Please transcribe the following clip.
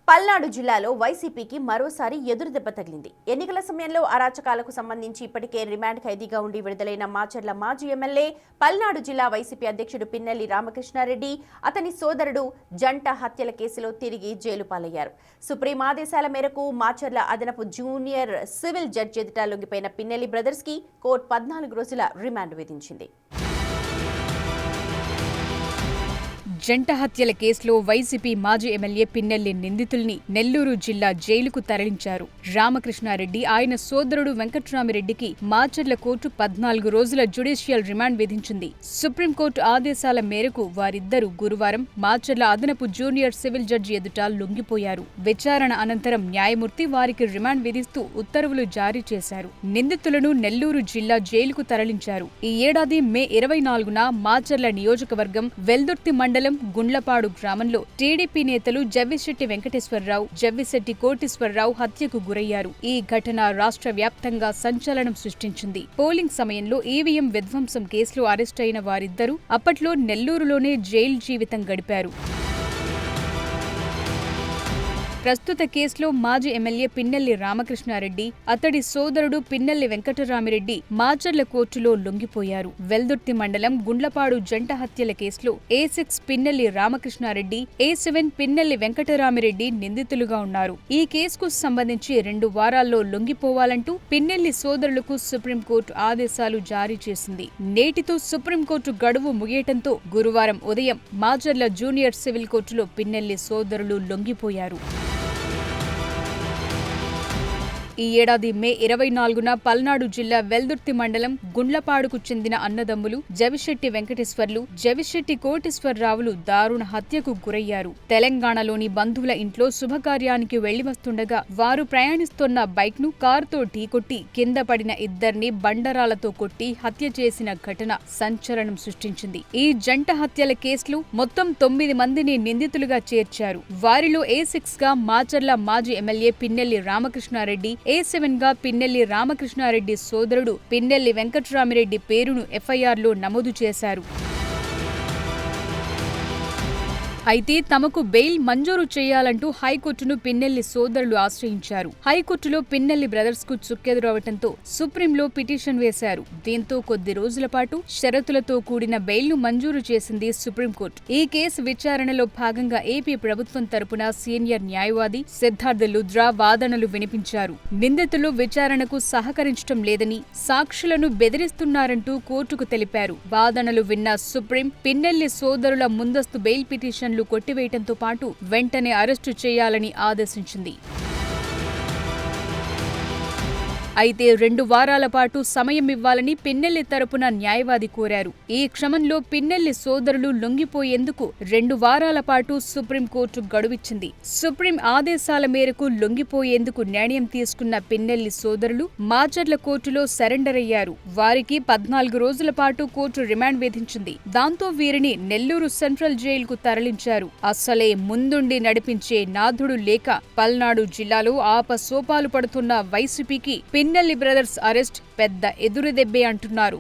పల్నాడు జిల్లాలో వైసీపీకి మరోసారి ఎదురుదెబ్బ తగిలింది. ఎన్నికల సమయంలో అరాచకాలకు సంబంధించి ఇప్పటికే రిమాండ్ ఖైదీగా ఉండి విడుదలైన మాచర్ల మాజీ ఎమ్మెల్యే, పల్నాడు జిల్లా వైసీపీ అధ్యక్షుడు పిన్నెల్లి రామకృష్ణారెడ్డి, అతని సోదరుడు జంట హత్యల కేసులో తిరిగి జైలు పాలయ్యారు. సుప్రీం ఆదేశాల మేరకు మాచర్ల అదనపు జూనియర్ సివిల్ జడ్జి ఎదుట లొంగిపోయిన పిన్నెల్లి బ్రదర్స్ కి కోర్టు 14 రోజుల రిమాండ్ విధించింది. జంట హత్యల కేసులో వైసీపీ మాజీ ఎమ్మెల్యే పిన్నెల్లి నిందితుల్ని నెల్లూరు జిల్లా జైలుకు తరలించారు. రామకృష్ణారెడ్డి, ఆయన సోదరుడు వెంకట్రామిరెడ్డికి మాచర్ల కోర్టు 14 రోజుల జ్యుడిషియల్ రిమాండ్ విధించింది. సుప్రీంకోర్టు ఆదేశాల మేరకు వారిద్దరూ గురువారం మాచర్ల అదనపు జూనియర్ సివిల్ జడ్జి ఎదుట లొంగిపోయారు. విచారణ అనంతరం న్యాయమూర్తి వారికి రిమాండ్ విధిస్తూ ఉత్తర్వులు జారీ చేశారు. నిందితులను నెల్లూరు జిల్లా జైలుకు తరలించారు. ఈ ఏడాది మే 24న మాచర్ల నియోజకవర్గం వెల్దుర్తి మండలం గుండ్లపాడు గ్రామంలో టీడీపీ నేతలు జవ్విశెట్టి వెంకటేశ్వరరావు, జవ్విశెట్టి కోటేశ్వరరావు హత్యకు గురయ్యారు. ఈ ఘటన రాష్ట్ర వ్యాప్తంగా సంచలనం సృష్టించింది. పోలింగ్ సమయంలో ఈవీఎం విధ్వంసం కేసులో అరెస్టైన వారిద్దరూ అప్పట్లో నెల్లూరులోనే జైలు జీవితం గడిపారు. ప్రస్తుత కేసులో మాజీ ఎమ్మెల్యే పిన్నెల్లి రామకృష్ణారెడ్డి, అతడి సోదరుడు పిన్నెల్లి వెంకటరామిరెడ్డి మాచర్ల కోర్టులో లొంగిపోయారు. వెల్దుర్తి మండలం గుండ్లపాడు జంట హత్యల కేసులో A6 పిన్నెల్లి రామకృష్ణారెడ్డి, A7 పిన్నెల్లి వెంకటరామిరెడ్డి నిందితులుగా ఉన్నారు. ఈ కేసుకు సంబంధించి 2 వారాల్లో లొంగిపోవాలంటూ పిన్నెల్లి సోదరులకు సుప్రీంకోర్టు ఆదేశాలు జారీ చేసింది. నేటితో సుప్రీంకోర్టు గడువు ముగియటంతో గురువారం ఉదయం మాచర్ల జూనియర్ సివిల్ కోర్టులో పిన్నెల్లి సోదరులు లొంగిపోయారు. ఈ ఏడాది మే 24న పల్నాడు జిల్లా వెల్దుర్తి మండలం గుండ్లపాడుకు చెందిన అన్నదమ్ములు జవిశెట్టి వెంకటేశ్వర్లు, జవిశెట్టి కోటేశ్వరరావులు దారుణ హత్యకు గురయ్యారు. తెలంగాణలోని బంధువుల ఇంట్లో శుభకార్యానికి వెళ్లి వస్తుండగా వారు ప్రయాణిస్తున్న బైక్ ను కారుతో ఢీకొట్టి కింద పడిన ఇద్దరిని బండరాలతో కొట్టి హత్య చేసిన ఘటన సంచలనం సృష్టించింది. ఈ జంట హత్యల కేసులో మొత్తం 9 మందిని నిందితులుగా చేర్చారు. వారిలో A6 గా మాచర్ల మాజీ ఎమ్మెల్యే పిన్నెల్లి రామకృష్ణారెడ్డి, A7 గా పిన్నెల్లి రామకృష్ణారెడ్డి సోదరుడు పిన్నెల్లి వెంకటరామిరెడ్డి పేరును FIRలో నమోదు చేశారు. అయితే తమకు బెయిల్ మంజూరు చేయాలంటూ హైకోర్టును పిన్నెల్లి సోదరులు ఆశ్రయించారు. హైకోర్టులో పిన్నెల్లి బ్రదర్స్ కు చుక్కెదురవటంతో సుప్రీంలో పిటిషన్ వేశారు. దీంతో కొద్ది రోజుల పాటు షరతులతో కూడిన బెయిల్ను మంజూరు చేసింది సుప్రీంకోర్టు. ఈ కేసు విచారణలో భాగంగా ఏపీ ప్రభుత్వం తరపున సీనియర్ న్యాయవాది సిద్ధార్థ లుద్రా వాదనలు వినిపించారు. నిందితులు విచారణకు సహకరించడం లేదని, సాక్షులను బెదిరిస్తున్నారంటూ కోర్టుకు తెలిపారు. వాదనలు విన్న సుప్రీం పిన్నెల్లి సోదరుల ముందస్తు బెయిల్ పిటిషన్ కొట్టివేయటంతో పాటు వెంటనే అరెస్టు చేయాలని ఆదేశించింది. అయితే 2 వారాల పాటు సమయం ఇవ్వాలని పిన్నెల్లి తరపున న్యాయవాది కోరారు. ఈ క్రమంలో పిన్నెల్లి సోదరులు లొంగిపోయేందుకు 2 వారాల పాటు సుప్రీంకోర్టు గడువిచ్చింది. సుప్రీం ఆదేశాల మేరకు లొంగిపోయేందుకు నిర్ణయం తీసుకున్న పిన్నెల్లి సోదరులు మాచర్ల కోర్టులో సరెండర్ అయ్యారు. వారికి 14 రోజుల పాటు కోర్టు రిమాండ్ విధించింది. దాంతో వీరిని నెల్లూరు సెంట్రల్ జైలుకు తరలించారు. అసలే ముందుండి నడిపించే నాథుడు లేక పల్నాడు జిల్లాలో ఆపసోపాలు పడుతున్న వైసీపీకి పిన్నెల్లి బ్రదర్స్ అరెస్ట్ పెద్ద ఎదురుదెబ్బే అంటున్నారు.